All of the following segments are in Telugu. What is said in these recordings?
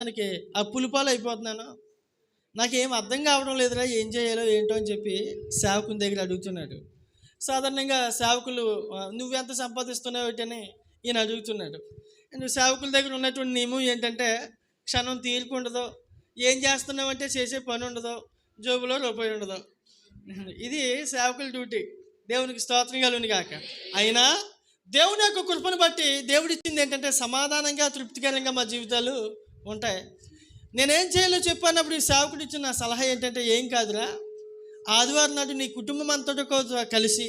దానికి అప్పుల పాలు అయిపోతున్నాను, నాకేం అర్థం కావడం లేదురా, ఏం చేయాలో ఏంటో అని చెప్పి సేవకుని దగ్గర అడుగుతున్నాడు. సాధారణంగా సేవకులు నువ్వెంత సంపాదిస్తున్నావు ఏంటని ఈయన అడుగుతున్నాడు. నువ్వు సేవకుల దగ్గర ఉన్నటువంటి నియమం ఏంటంటే క్షణం తీరిక ఉండదు, ఏం చేస్తున్నావు అంటే చేసే పని ఉండదు, జోబులో రూపాయి ఉండదు. ఇది సేవకుల డ్యూటీ. దేవునికి స్తోత్రం కలుగును గాక. అయినా దేవుని యొక్క కృపను బట్టి దేవుడిచ్చింది ఏంటంటే సమాధానంగా తృప్తికరంగా మా జీవితాలు ఉంటాయి. నేనేం చేయాలో చెప్పన్నప్పుడు ఈ సేవకుడు ఇచ్చిన నా సలహా ఏంటంటే, ఏం కాదురా, ఆదివారం నాడు నీ కుటుంబం అంతటితో కలిసి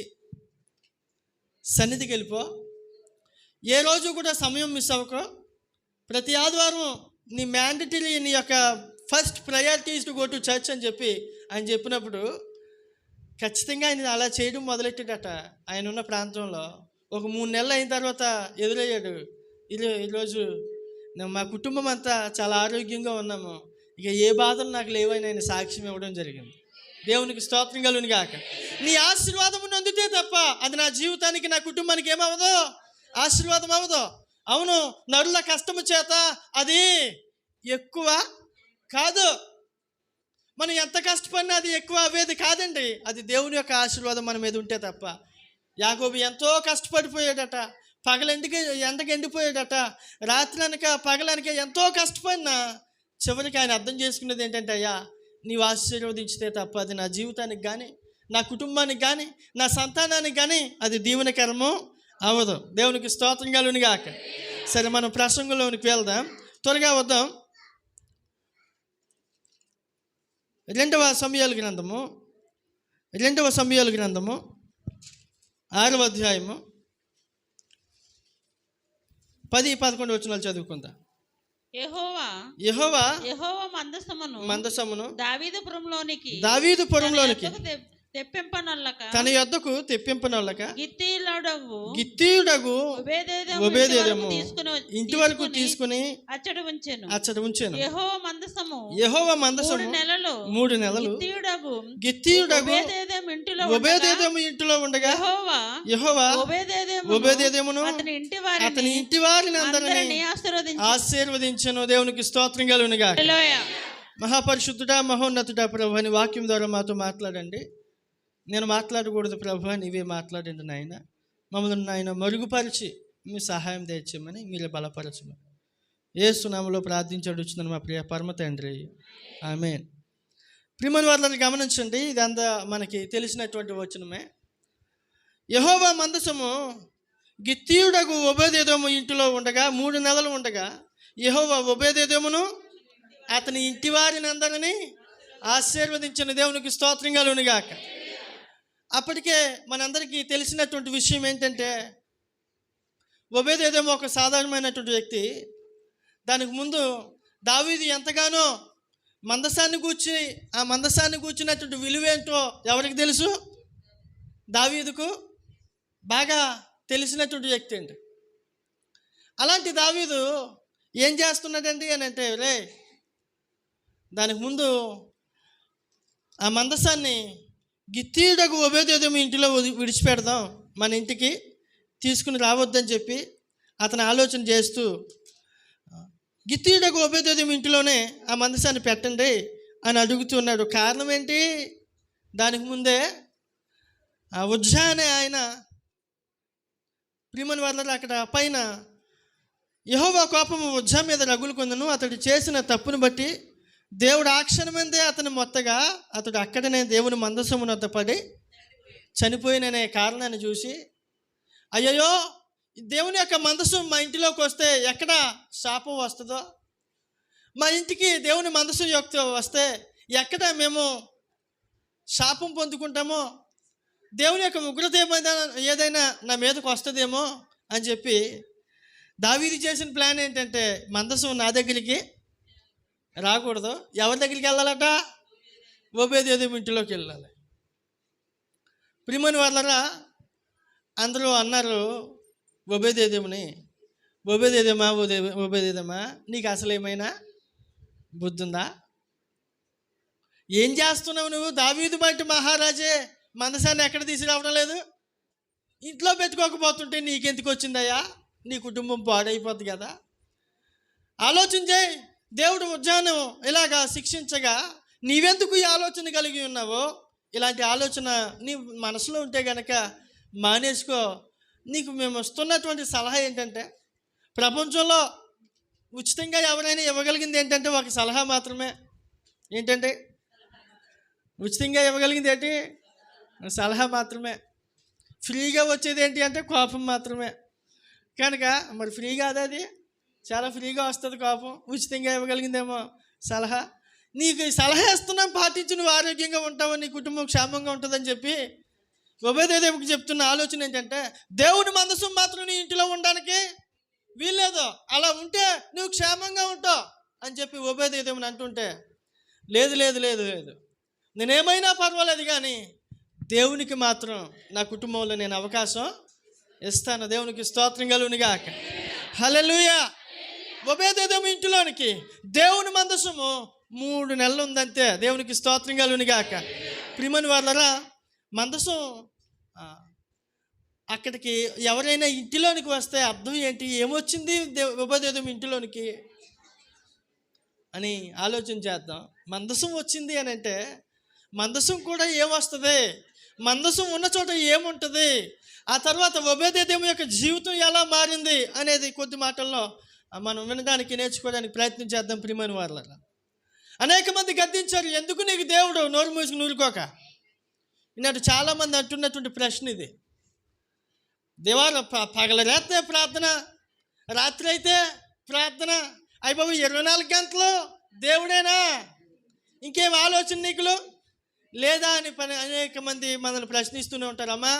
సన్నిధికి వెళ్ళిపో, ఏ రోజు కూడా సమయం మిస్ అవ్వకో. ప్రతి ఆదివారం నీ మ్యాండటరీ, నీ యొక్క first priorities to go to church అని చెప్పి ఆయన చెప్పినప్పుడు ఖచ్చితంగా ఆయన అలా చేయడం మొదలెట్టాడట. ఆయన ఉన్న ప్రాంతంలో ఒక 3 నెలలు అయిన తర్వాత ఎదురయ్యాడు. ఈరోజు మా కుటుంబం అంతా చాలా ఆరోగ్యంగా ఉన్నాము, ఇక ఏ బాధలు నాకు లేవని ఆయన సాక్ష్యం ఇవ్వడం జరిగింది. దేవునికి స్తోత్రం కలుగును గాక. నీ ఆశీర్వాదం పొందితే తప్ప అది నా జీవితానికి, నా కుటుంబానికి ఏమవ్వదు, ఆశీర్వాదం అవ్వదు. అవును, నరుల కష్టము చేత అది ఎక్కువ కాదు. మనం ఎంత కష్టపడినా అది ఎక్కువ అవ్వేది కాదండి. అది దేవుని యొక్క ఆశీర్వాదం మన మీద ఉంటే తప్ప. యాకోబు ఎంతో కష్టపడిపోయాడట, ఎండకి ఎండిపోయాడట, రాత్రి అనక పగలనక ఎంతో కష్టపడినా చివరికి ఆయన అర్థం చేసుకునేది ఏంటంటే, అయ్యా నీవు ఆశీర్వదించితే తప్ప అది నా జీవితానికి కానీ, నా కుటుంబానికి కానీ, నా సంతానానికి కానీ అది దీవెనకరము అవ్వదు. దేవునికి స్తోత్రం కలుగును గాక. సరే, మనం ప్రసంగంలోనికి వెళ్దాం, త్వరగా వద్దాం. 2వ సమూయేలు గ్రంథము 6వ అధ్యాయము 10-11 వచనాలు చదువుకుందాం. యెహోవా మందసమును దావీదుపురంలోనికి తన యొద్దకు తెప్పింపనొల్లక గిత్తీయుడగు ఓబేదెదోము ఇంటి వరకు తీసుకుని అచ్చట ఉంచెను. యెహోవా మందసము 3 నెలలు గిత్తీయుడగు ఓబేదెదోము ఇంటిలో ఉండగా యెహోవా ఓబేదెదోమును అతని ఇంటి వారిని అందరినీ ఆశీర్వదించెను. దేవునికి స్తోత్రం కలుగును గాక. మహాపరిశుద్ధుడా, మహోన్నతుడా ప్రభు, అని వాక్యం ద్వారా మాతో మాట్లాడండి. నేను మాట్లాడకూడదు ప్రభు, నీవే మాట్లాడండి నాయన. మమ్మల్ని నాయన మరుగుపరిచి మీ సహాయం తెచ్చామని, మీరే బలపరచమని యేసు నామములో ప్రార్థించి అడుగుచున్నాను మా ప్రియ పరమ తండ్రి, ఆమేన్. ప్రియమైన వారిని గమనించండి, ఇదంతా మనకి తెలిసినటువంటి వచనమే. యెహోవా మందసము గిత్తీయుడగు ఓబేదెదోము ఇంటిలో ఉండగా 3 నెలలు ఉండగా యెహోవా ఓబేదెదోమును అతని ఇంటి వారిని అందరినీ ఆశీర్వదించిన. దేవునికి స్తోత్రం కలుగును గాక. అప్పటికే మనందరికీ తెలిసినటువంటి విషయం ఏంటంటే, ఓబేదెదోము ఒక సాధారణమైనటువంటి వ్యక్తి. దానికి ముందు దావీదు ఎంతగానో మందసాన్ని కూర్చున్నటువంటి విలువేంటో ఎవరికి తెలుసు? దావీదుకు బాగా తెలిసినటువంటి వ్యక్తి అండి. అలాంటి దావీదు ఏం చేస్తున్నాడండి అని అంటే, దానికి ముందు ఆ మందసాన్ని గిత్తీయుడగు ఓబేదెదోము ఇంటిలో విడిచిపెడదాం, మన ఇంటికి తీసుకుని రావద్దని చెప్పి అతను ఆలోచన చేస్తూ, గిత్తీయుడగు ఓబేదెదోము ఇంటిలోనే ఆ మందసాన్ని పెట్టండి అని అడుగుతున్నాడు. కారణం ఏంటి? దానికి ముందే ఆ ఉజ్జా అనే ఆయన, ప్రియమైన వారలారా, అక్కడ పైన యెహోవా కోపము ఉజ్జా మీద రగులుకొందెను. అతడు చేసిన తప్పును బట్టి దేవుడు ఆ క్షణమందే అతను మొత్తగా అతడు అక్కడనే దేవుని మందసమునొద్ద పడి చనిపోయిననే కారణాన్ని చూసి, అయ్యయ్యో, దేవుని యొక్క మందసం మా ఇంటిలోకి వస్తే ఎక్కడ శాపం వస్తుందో, మా ఇంటికి దేవుని మందసం యొక్క వస్తే ఎక్కడ మేము శాపం పొందుకుంటామో, దేవుని యొక్క ఉగ్రత ఏదైనా నా మీదకు వస్తుందేమో అని చెప్పి దావీదు చేసిన ప్లాన్ ఏంటంటే, మందసం నా దగ్గరికి రాకూడదు, ఎవరి దగ్గరికి వెళ్ళాలట? ఓబేదెదోము ఇంటిలోకి వెళ్ళాలి. ప్రియమైన వారలారా, అందరూ అన్నారు ఓబేదెదోముని, ఓబేదెదోమా నీకు అసలు ఏమైనా బుద్ధి ఉందా? ఏం చేస్తున్నావు నువ్వు? దావీదు వంటి మహారాజే మందసాన్ని ఎక్కడ తీసుకురావడం లేదు, ఇంట్లో పెట్టుకోకపోతుంటే నీకెందుకు వచ్చిందయ్యా? నీ కుటుంబం పాడైపోద్ది కదా. ఆలోచన చేయి. దేవుడు ఉజ్జాను ఇలాగా శిక్షించగా నీవెందుకు ఈ ఆలోచన కలిగి ఉన్నావో, ఇలాంటి ఆలోచన నీ మనసులో ఉంటే గనక మానేసుకో. నీకు మేము వస్తున్నటువంటి సలహా ఏంటంటే, ప్రపంచంలో ఉచితంగా ఎవరైనా ఇవ్వగలిగింది ఏంటంటే ఒక సలహా మాత్రమే. ఏంటంటే ఉచితంగా ఇవ్వగలిగింది ఏంటి? సలహా మాత్రమే. ఫ్రీగా వచ్చేది ఏంటి అంటే కోపం మాత్రమే. కనుక మరి ఫ్రీ కాదు అది, చాలా ఫ్రీగా వస్తుంది కోపం. ఉచితంగా ఇవ్వగలిగిందేమో సలహా. నీకు ఈ సలహా ఇస్తున్నాం, పాటించి నువ్వు ఆరోగ్యంగా ఉంటావు, నీ కుటుంబం క్షేమంగా ఉంటుందని చెప్పి ఉభయదేవుడికి చెప్తున్న ఆలోచన ఏంటంటే, దేవుని మందసం మాత్రం నీ ఇంటిలో ఉండడానికి వీల్లేదు, అలా ఉంటే నువ్వు క్షేమంగా ఉంటావు అని చెప్పి ఉభయదేవుని అంటుంటే, లేదు లేదు లేదు లేదు, నేనేమైనా పర్వాలేదు కానీ దేవునికి మాత్రం నా కుటుంబంలో నేను అవకాశం ఇస్తాను. దేవునికి స్తోత్రం కలుగునుగాక. హల్లెలూయా. ఒబేదెదోము ఇంటిలోనికి దేవుని మందసము 3 నెలలు ఉందంతే. దేవునికి స్తోత్రం కలుగునుగాక. ప్రియమైన వాళ్ళరా, మందసం అక్కడికి ఎవరైనా ఇంటిలోనికి వస్తే అర్థం ఏంటి, ఏమొచ్చింది ఒబేదెదోము ఇంటిలోనికి అని ఆలోచన చేద్దాం. మందసం వచ్చింది అని అంటే మందసం కూడా ఏమొస్తుంది, మందసం ఉన్న చోట ఏముంటుంది, ఆ తర్వాత ఒబేదెదోము యొక్క జీవితం ఎలా మారింది అనేది కొద్ది మాటల్లో మనం వినడానికి నేర్చుకోవడానికి ప్రయత్నం చేద్దాం. ప్రియమైన వాళ్ళరా, అనేక మంది గద్దించారు, ఎందుకు నీకు దేవుడు నోరు మూసుకు నూరుకోక. ఈనాడు చాలామంది అంటున్నటువంటి ప్రశ్న ఇది. దేవాల పగలరైతే ప్రార్థన, రాత్రి అయితే ప్రార్థన, అయిపోయి 24 గంటలు దేవుడేనా, ఇంకేం ఆలోచన నీకులు లేదా అని అనేక మంది మనల్ని ప్రశ్నిస్తూనే ఉంటారు. అమ్మా,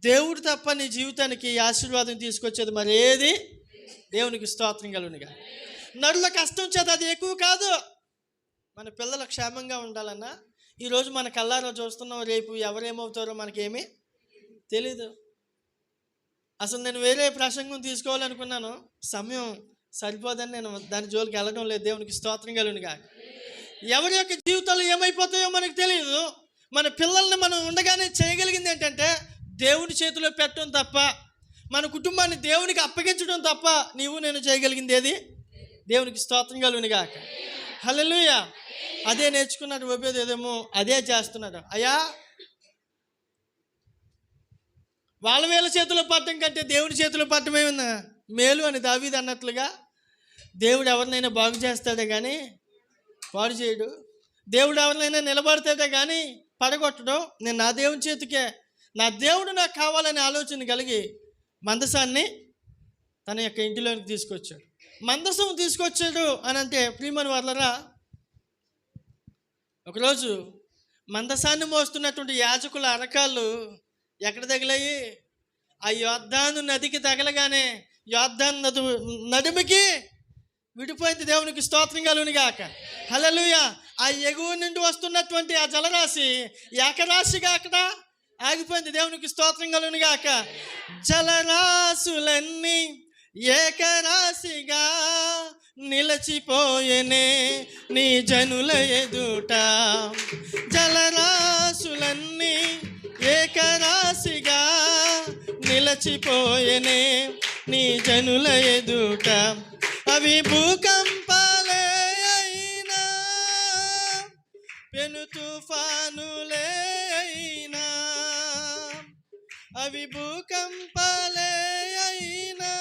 దేవుడు తప్ప నీ జీవితానికి ఆశీర్వాదం తీసుకొచ్చేది మరేది. దేవునికి స్తోత్రం కలుగునుగా. నరుల కష్టం చేత అది ఎక్కువ కాదు. మన పిల్లలు క్షేమంగా ఉండాలన్నా ఈరోజు మన కళ్ళారా చూస్తున్నాం, రేపు ఎవరేమవుతారో మనకేమీ తెలీదు. అసలు నేను వేరే ప్రసంగం తీసుకోవాలనుకున్నాను, సమయం సరిపోదని నేను దాని జోలికి వెళ్ళడం లేదు. దేవునికి స్తోత్రం కలుగునుగా. ఎవరి యొక్క జీవితాలు ఏమైపోతాయో మనకు తెలియదు. మన పిల్లల్ని మనం ఉండగానే చేయగలిగింది ఏంటంటే దేవుని చేతిలో పెట్టడం తప్ప, మన కుటుంబాన్ని దేవునికి అప్పగించడం తప్ప నీవు నేను చేయగలిగింది ఏది. దేవునికి స్తోత్రం కలుగునుగా. హల్లెలూయా. అదే నేర్చుకున్నాడు ఒబేదెదోము, అదే చేస్తున్నాడు. అయ్యా, వాళ్ళ వేళ చేతిలో పట్టడం కంటే దేవుడి చేతిలో పట్టమే మేలు అని దావీదు అన్నట్లుగా, దేవుడు ఎవరినైనా బాగు చేస్తాడే కానీ పాడు చేయడు. దేవుడు ఎవరినైనా నిలబడతాడే కానీ పడగొట్టడం. నేను నా దేవుని చేతికే, నా దేవుడు నాకు కావాలనే ఆలోచన కలిగి మందసాన్ని తన యొక్క ఇంటిలోకి తీసుకొచ్చాడు. మందసం తీసుకొచ్చాడు అని అంటే ప్రియమైన వాళ్ళరా, ఒకరోజు మందసాన్ని మోస్తున్నటువంటి యాజకుల అరకాళ్ళు ఎక్కడ తగిలాయి? ఆ యోర్దాను నదికి తగలగానే యోర్దాను నడుమికి విడిపోయింది. దేవునికి స్తోత్రం కలుగునుగాక. హల్లెలూయా. ఆ ఎగువ నుండి వస్తున్నటువంటి ఆ జలరాశి ఏకరాశిగా అక్కడ ఆగిపోయింది. దేవునికి స్తోత్రం కలుగునుగాక. జలరాశులన్నీ ఏకరాశిగా నిలచిపోయేనే నీ జనుల ఎదుట. జలరాశులన్నీ ఏకరాశిగా నిలచిపోయేనే నీ జనుల ఎదుట. అవి భూకంపాలే అయినా, పెను తుఫానులే అయినా, అవి భూకంపాలే అయినా,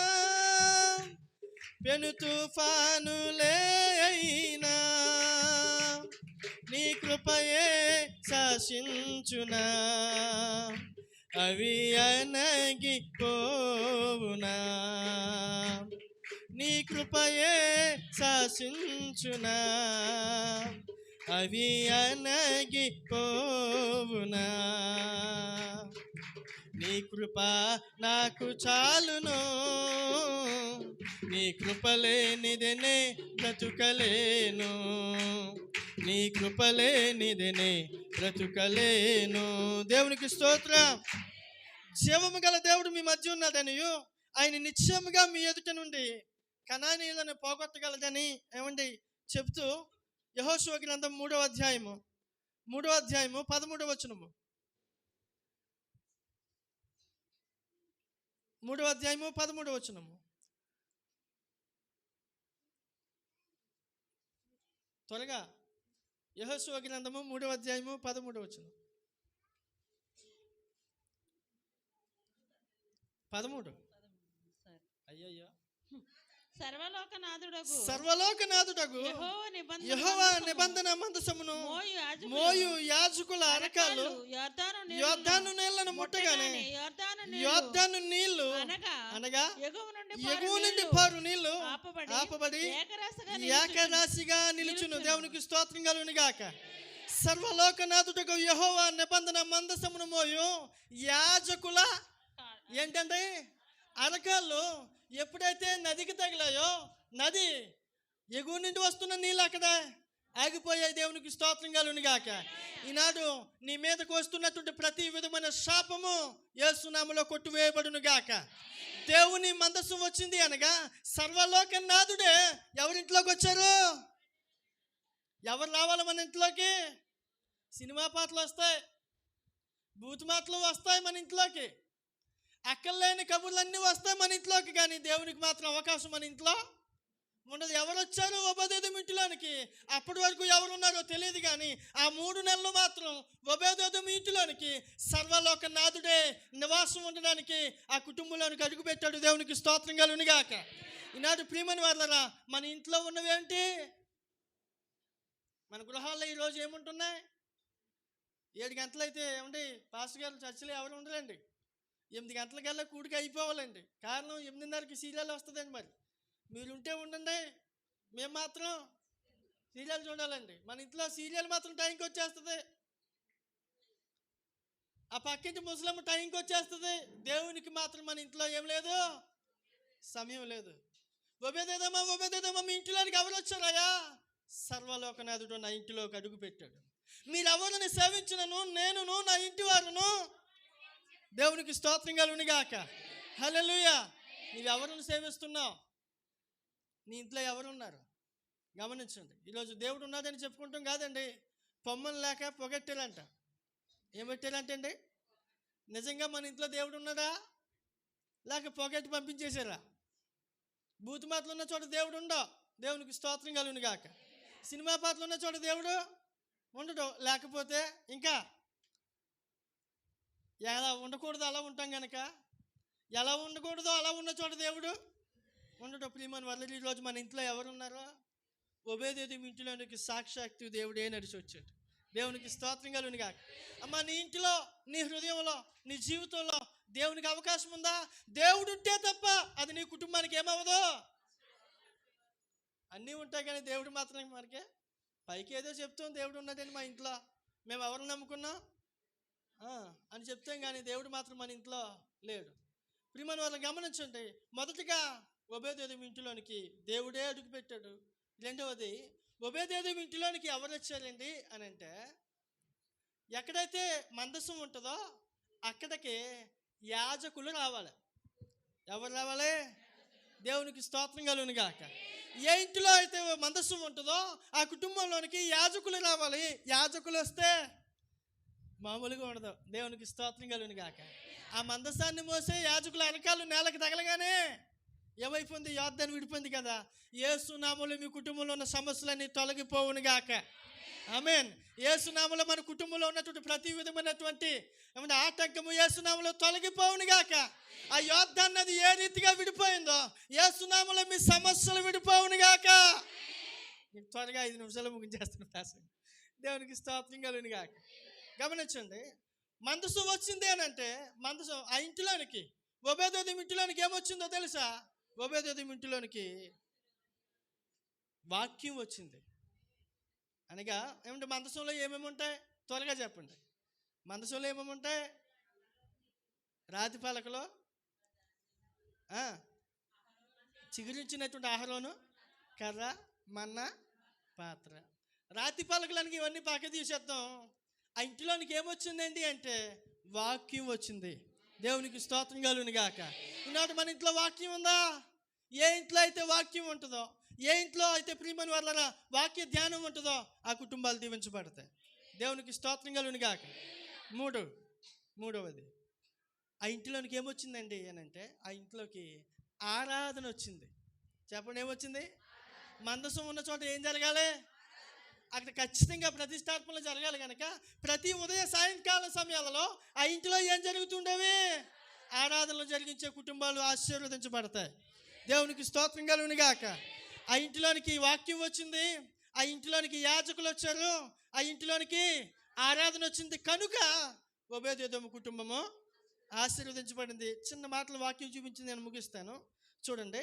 పెను తుఫానులే అయినా, నీ కృపయే శాసించునా, అవి అణగిపోవునా. నీ కృపయే శాసించునా, అవి అణగిపోవునా. నీ కృప నాకు చాలును, నీ కృపలేనిదనే బ్రతుకలేను, నీ కృపలేనిదనే బ్రతుకలేను. దేవునికి స్తోత్రం. జీవము గల దేవుడు మీ మధ్య ఉన్నాడనియు, ఆయన నిశ్చయముగా మీ ఎదుట నుండి కనానీయులను పోగొట్టగలదని ఏమండి చెప్తూ యెహోషువ గ్రంథం 3వ అధ్యాయము 13వ వచనము, 3వ అధ్యాయము 13వ వచనము. త్వరగా యెహోషువ గ్రంథము 3వ అధ్యాయము 13వ వచనం. 13. అయ్యయ్యో. సర్వలోకనాథుడగు యెహోవా నిబంధన మందసమును మోయు యాజకుల అరకాలు యొర్దాను నీళ్లను ముట్టగానే యొర్దాను నీళ్లు అనగా ఎగువ నుండి పారు నీళ్లు ఆపబడి ఏకరాశిగా నిలుచును. దేవునికి స్తోత్రం కలుగును గాక. సర్వలోకనాథుడగు యెహోవా నిబంధన మందసమును మోయు యాజకుల ఏంటంటే అరకాళ్ళు ఎప్పుడైతే నదికి తగిలాయో నది ఎగువ నుండి వస్తున్న నీళ్ళు అక్కడ ఆగిపోయాయి. దేవునికి స్తోత్రం కలుగును గాక. ఈనాడు నీ మీదకు వస్తున్నటువంటి ప్రతి విధమైన శాపము యేసు నామములో కొట్టివేయబడును గాక. దేవుని మందస్సు వచ్చింది అనగా సర్వలోకనాథుడే ఎవరింట్లోకి వచ్చారు? ఎవరు రావాలి మన ఇంట్లోకి? సినిమా పాటలు వస్తాయి, బూతు మాటలు వస్తాయి మన ఇంట్లోకి, అక్కర్లేని కబుర్లన్నీ వస్తాయి మన ఇంట్లోకి. కానీ దేవునికి మాత్రం అవకాశం మన ఇంట్లో ఉండదు. ఎవరు వచ్చారు ఒబేదెదోం ఇంటిలోనికి? అప్పటి వరకు ఎవరున్నారో తెలియదు, కానీ ఆ 3 నెలలు మాత్రం ఒబేదెదోం ఇంటిలోనికి సర్వలోకనాథుడే నివాసం ఉండడానికి ఆ కుటుంబంలోనికి అడుగుపెట్టాడు. దేవునికి స్తోత్రం కలుగును గాక. ఈనాడు ప్రియమైన వాళ్ళరా, మన ఇంట్లో ఉన్నవేంటి? మన గృహాల్లో ఈరోజు ఏముంటున్నాయి? 7 గంటలైతే ఏమండి పాస్టర్ గారు చర్చిలో ఎవరు ఉండరండి. 8 గంటలకల్లా కూడికి అయిపోవాలండి. కారణం 8:30కి సీరియల్ వస్తుందండి. మరి మీరుంటే ఉండండి, మేము మాత్రం సీరియల్ చూడాలండి. మన ఇంట్లో సీరియల్ మాత్రం టైంకి వచ్చేస్తుంది, ఆ పక్కింటి ముసలమ్మ టైంకి వచ్చేస్తుంది. దేవునికి మాత్రం మన ఇంట్లో ఏం లేదు, సమయం లేదు. ఒబేదెదోమా మీ ఇంటిలోనికి ఎవరు వచ్చారయ్యా? సర్వలోకనాథుడు నా ఇంటిలోకి అడుగు పెట్టాడు. మీరెవరిని సేవించినను నేనును నా ఇంటి వారును దేవునికి స్తోత్రం కలుగును గాక. హల్లెలూయా. నీవెవరిని సేవిస్తున్నావు? నీ ఇంట్లో ఎవరున్నారు? గమనించండి. ఈరోజు దేవుడు ఉన్నాడని చెప్పుకుంటాం కాదండి, పొమ్మలు లేక పొగట్టారంట. ఏం పెట్టారంటే అండి, నిజంగా మన ఇంట్లో దేవుడు ఉన్నాడా లేక పొగట్టి పంపించేశారా? బూతు మాటలు ఉన్న చోట దేవుడు ఉండో. దేవునికి స్తోత్రం కలుగును గాక. సినిమా పాటలు ఉన్న చోట దేవుడు ఉండడు. లేకపోతే ఇంకా ఎలా ఉండకూడదు అలా ఉంటాం కనుక, ఎలా ఉండకూడదో అలా ఉన్న చోట దేవుడు ఉండడు. ప్రియమైన వాళ్ళు, ఈరోజు మన ఇంట్లో ఎవరున్నారో? ఒబేదెదోం ఇంటిలోనికి సాక్షాత్తు దేవుడే నడిచి వచ్చాడు. దేవునికి స్తోత్రం కలుగును గాక. అమ్మ, నీ ఇంటిలో, నీ హృదయంలో, నీ జీవితంలో దేవునికి అవకాశం ఉందా? దేవుడు ఉంటే తప్ప అది నీ కుటుంబానికి ఏమవ్వదు. అన్నీ ఉంటాయి కానీ దేవుడు మాత్రం మనకే పైకి ఏదో చెప్తాం, దేవుడు ఉన్నాడని మా ఇంట్లో మేము ఎవరిని నమ్ముకున్నాం అని చెప్తాం, కానీ దేవుడు మాత్రం మన ఇంట్లో లేడు. ప్రియమైన వాళ్ళని గమనించండి. మొదటిగా ఒబేదెదోం ఇంటిలోనికి దేవుడే అడుగు పెట్టాడు. రెండవది, ఒబేదెదోం ఇంటిలోనికి ఎవరు వచ్చారండి అని అంటే, ఎక్కడైతే మందసం ఉంటుందో అక్కడికి యాజకులు రావాలి. ఎవరు రావాలి? దేవునికి స్తోత్రం కలుగును గాక. ఏ ఇంటిలో అయితే మందసం ఉంటుందో ఆ కుటుంబంలోనికి యాజకులు రావాలి. యాజకులు వస్తే మామూలుగా ఉండదు. దేవునికి స్తోత్రం కలుగును గాక. ఆ మందసాన్ని మోసే యాజకుల అరకాలు నేలకు తగలగానే ఏమైపోయింది? యొర్దాను విడిపోయింది కదా. యేసు నామములో మీ కుటుంబంలో ఉన్న సమస్యలన్నీ తొలగిపోవును గాక. ఆమేన్. యేసు నామములో మన కుటుంబంలో ఉన్నటువంటి ప్రతి విధమైనటువంటి ఆటంకము యేసు నామములో తొలగిపోవును గాక. ఆ యొర్దాను నది ఏ రీతిగా విడిపోయిందో యేసు నామములో మీ సమస్యలు విడిపోవును గాక. త్వరగా 5 నిమిషాలు ముగించేస్తాను ప్రాసంగం. దేవునికి స్తోత్రం కలుగును గాక. గమనించండి. మందసం వచ్చింది అని అంటే, మందసం ఆ ఇంటిలోనికి, ఒబేదెదోం ఇంటిలోనికి ఏమొచ్చిందో తెలుసా? ఒబేదెదోం ఇంటిలోనికి వాక్యం వచ్చింది. అనగా ఏమంటే మందసంలో ఏమేమి ఉంటాయి? త్వరగా చెప్పండి. మందసంలో ఏమేమి ఉంటాయి? రాతి పలకలో చిగురించినటువంటి ఆహారంను, కర్ర, మన్న, పాత్ర. రాతి పలకలనికి ఇవన్నీ పక్క తీసేద్దాం. ఆ ఇంటిలోనికి ఏమొచ్చిందండి అంటే వాక్యం వచ్చింది. దేవునికి స్తోత్రం కలుగును గాక. ఈనాడు మన ఇంట్లో వాక్యం ఉందా? ఏ ఇంట్లో అయితే వాక్యం ఉంటుందో, ఏ ఇంట్లో అయితే ప్రియమైన వాళ్ళ వాక్య ధ్యానం ఉంటుందో ఆ కుటుంబాలు దీవించబడతాయి. దేవునికి స్తోత్రం కలుగును గాక. మూడవది, ఆ ఇంటిలోనికి ఏమొచ్చిందండి అని అంటే, ఆ ఇంట్లోకి ఆరాధన వచ్చింది. చెప్పండి, ఏమొచ్చింది? మందసం ఉన్న చోట ఏం జరగాలి? అక్కడ ఖచ్చితంగా ప్రతిష్టాత్మలు జరగాలి కనుక ప్రతి ఉదయ సాయంకాల సమయాలలో ఆ ఇంటిలో ఏం జరుగుతుండేవి? ఆరాధనలు జరిగించే కుటుంబాలు ఆశీర్వదించబడతాయి. దేవునికి స్తోత్రం కలుగును గాక. ఆ ఇంటిలోనికి వాక్యం వచ్చింది, ఆ ఇంటిలోనికి యాజకులు వచ్చారు, ఆ ఇంటిలోనికి ఆరాధన వచ్చింది కనుక ఓబేదెదోము కుటుంబము ఆశీర్వదించబడింది. చిన్న మాటలు వాక్యం చూపించి నేను ముగిస్తాను. చూడండి,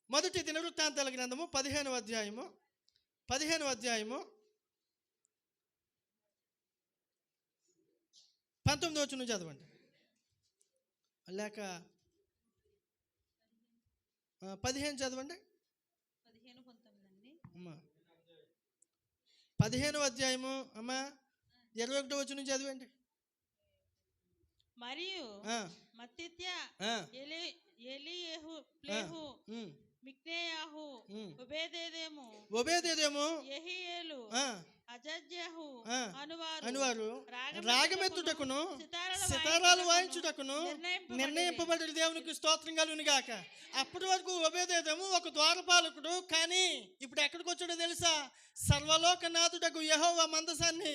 మొదటి దినవృత్తాంతాల గ్రంథము 15వ అధ్యాయము 19వ వచనం చదవండి. లేక 15 చదవండి. 15వ అధ్యాయము అమ్మా 21వ వచనం చదవండి. మరియు మత్తిత్య ఎలీయేహు ప్లేహు మిక్నేయాహు ఒబేదెదోము యెహీయేలు అజజ్యాహు అనువారు రాగమెత్తుటకును సితారాలు వాయించుటకును నిర్ణయింపబడి దేవునికి స్తోత్రం కలుగును గాక. అప్పటి వరకు ఓబేదెదోము ఒక ద్వారపాలకుడు, కానీ ఇప్పుడు ఎక్కడికి వచ్చాడో తెలుసా? సర్వలోకనాథుడకు యెహోవా మందసాన్ని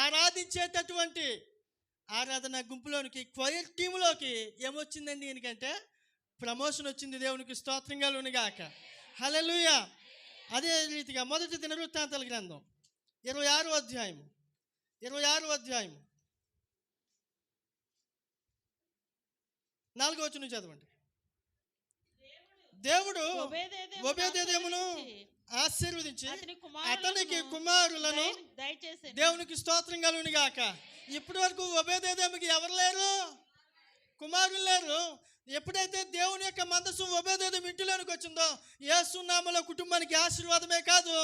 ఆరాధించేటటువంటి ఆరాధన గుంపులోనికి, క్వైర్ టీములోకి ఏమొచ్చిందండి? ఎందుకంటే ప్రమోషన్ వచ్చింది. దేవునికి స్తోత్రం కలుగును గాక. హల్లెలూయా. అదే రీతిగా మొదటి దినవృత్తాంతాల గ్రంథం 26వ అధ్యాయము 4వ వచనం చదవండి. దేవుడు ఓబేదెదోమును ఆశీర్వదించి అతనికి కుమారులను దయచేసి దేవునికి స్తోత్రం కలుగును గాక. ఇప్పటి వరకు ఓబేదెదోముకి ఎవరు లేరు? కుమారులు లేరు. ఎప్పుడైతే దేవుని యొక్క మందసం ఓబేదెదోము ఇంటిలోనికి వచ్చిందో యేసు నామములో కుటుంబానికి ఆశీర్వాదమే కాదు,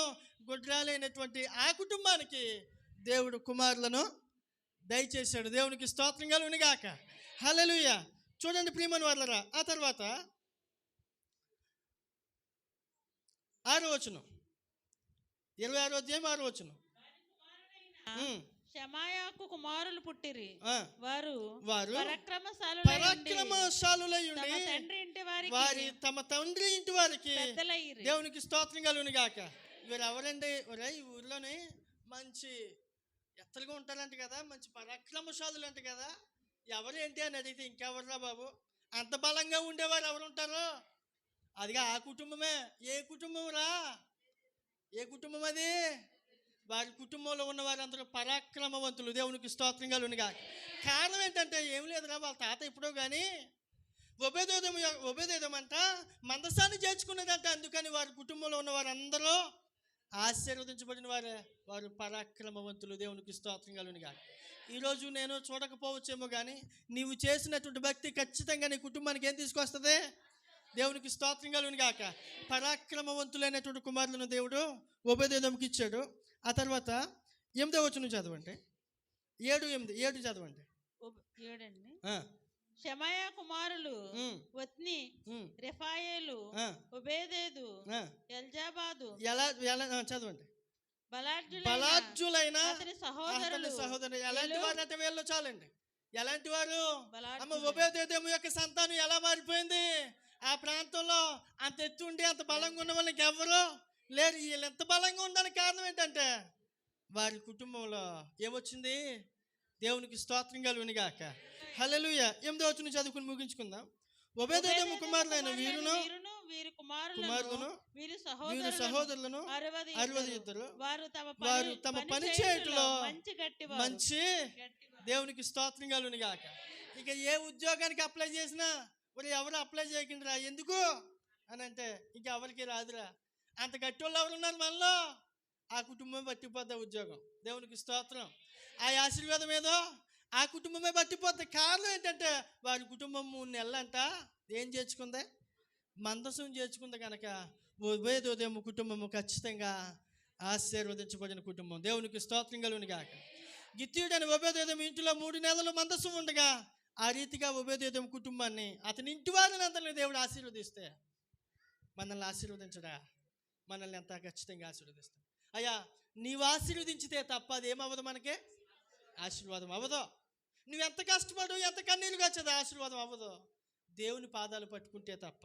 గుడ్రాలైనటువంటి ఆ కుటుంబానికి దేవుడు కుమారులను దయచేశాడు. దేవునికి స్తోత్రం కలుగును గాక. హల్లెలూయా. చూడండి ప్రియమైన వారలారా, ఆ తర్వాత 6వ వచనం, 26వ అధ్యాయం 6వ వచనం. షమాయాకు కుమారులు పుట్టిరి, వారు పరాక్రమశాలులై ఉండి తమ తండ్రి ఇంటి వారికి దేవునికి స్తోత్రం కలుగును గాక. వీరు ఎవరండి? ఈ ఊర్లోనే మంచి ఎత్తలుగా ఉంటారంట కదా, మంచి పరాక్రమశాలులు అంట కదా. ఎవరు ఏంటి అని అడిగితే ఇంకెవర్రా బాబు, అంత బలంగా ఉండేవారు ఎవరు ఉంటారు? అదిగా ఆ కుటుంబమే. ఏ కుటుంబం రా? ఏ కుటుంబం అది? వారి కుటుంబంలో ఉన్న వారందరూ పరాక్రమవంతులు. దేవునికి స్తోత్రం కలుగును గాక. కారణం ఏంటంటే ఏం లేదురా, వాళ్ళ తాత ఎప్పుడో కానీ ఓబేదెదోము అంట మందసాన్ని చేర్చుకున్నదంట. అందుకని వారి కుటుంబంలో ఉన్న వారందరూ ఆశీర్వదించబడిన వారు పరాక్రమవంతులు. దేవునికి స్తోత్రం కలుగును గాక. ఈరోజు నేను చూడకపోవచ్చేమో కానీ నీవు చేసినటువంటి భక్తి ఖచ్చితంగా నీ కుటుంబానికి ఏం తీసుకొస్తుంది? దేవునికి స్తోత్రం కలుగును గాక. పరాక్రమవంతులైనటువంటి కుమారులను దేవుడు ఓబేదెదోముకి ఇచ్చాడు. ఆ తర్వాత 8వ వచనం చదవండి. 7 చదవండి. 7 షమాయా కుమారులు వత్ని, రెఫాయేలు, ఒబేదెదు, ఎల్జాబాదు చదవండి. బలార్జులైన అతని సహోదరులు. ఎలాంటి వారు అంటే వీళ్ళు చాలండి. ఎలాంటి వారు? ఓబేదెదోము యొక్క సంతానం ఎలా మారిపోయింది? ఆ ప్రాంతంలో అంత ఎత్తు ఉండి అంత బలంగా ఉన్న వాళ్ళకి ఎవరు లేరు. వీళ్ళు ఎంత బలంగా ఉండడానికి కారణం ఏంటంటే వారి కుటుంబంలో ఏమొచ్చింది? దేవునికి స్తోత్రం కలుగును గాక. హల్లెలూయా. 8వ వచనం చదువుకుని ముగించుకుందాం. ఓబేదెదోము కుమారులైన వీరును వీరు సహోదరులను 60 వారు తమ పని చేయుటలో మంచి దేవునికి స్తోత్రం కలుగును గాక. ఇక ఏ ఉద్యోగానికి అప్లై చేసినా ఎవరు అప్లై చేయకుండా ఎందుకు అని అంటే ఇంక ఎవరికి రాదురా. అంత గట్టి వాళ్ళు ఎవరు ఉన్నారు మనలో? ఆ కుటుంబమే పట్టిపోద్ది ఉద్యోగం. దేవునికి స్తోత్రం. ఆ ఆశీర్వాదం ఏదో ఆ కుటుంబమే పట్టిపోద్ది. కారణం ఏంటంటే వారి కుటుంబం 3 నెలలంట ఏం చేర్చుకుంది? మందసం చేర్చుకుంది కనుక ఓబేదెదోము కుటుంబము ఖచ్చితంగా ఆశీర్వదించబడిన కుటుంబం. దేవునికి స్తోత్రం కలుగును గాక. గిత్తీయుడని ఓబేదెదోము ఇంటిలో 3 నెలలు మందసం ఉండగా ఆ రీతిగా ఓబేదెదోము కుటుంబాన్ని అతని ఇంటి వారిని అందరినీ దేవుడు ఆశీర్వదిస్తే మనల్ని ఆశీర్వదించడా? మనల్ని ఎంత ఖచ్చితంగా ఆశీర్వదిస్తాం. అయ్యా నీవు ఆశీర్వదించితే తప్ప అది ఏమవ్వదు, మనకే ఆశీర్వాదం అవ్వదు. నువ్వు ఎంత కష్టపడు, ఎంత కన్నీళ్ళు వచ్చేది ఆశీర్వాదం అవ్వదు. దేవుని పాదాలు పట్టుకుంటే తప్ప.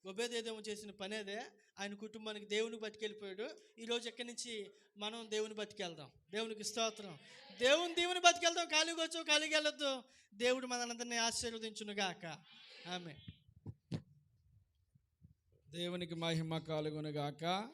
ఒబేదేదేమో చేసిన పని అదే. ఆయన కుటుంబానికి దేవుని బతికెళ్ళిపోయాడు. ఈరోజు ఎక్కడి నుంచి మనం దేవుని బతికెళ్దాం. దేవునికి స్తోత్రం. దేవుని బతికెళ్దాం. ఖాళీగా వచ్చో ఖాళీగా వెళ్ళొద్దు. దేవుడు మనందరినీ ఆశీర్వదించునుగాక. ఆమె. దేవునికి మహిమ కలుగునుగాక.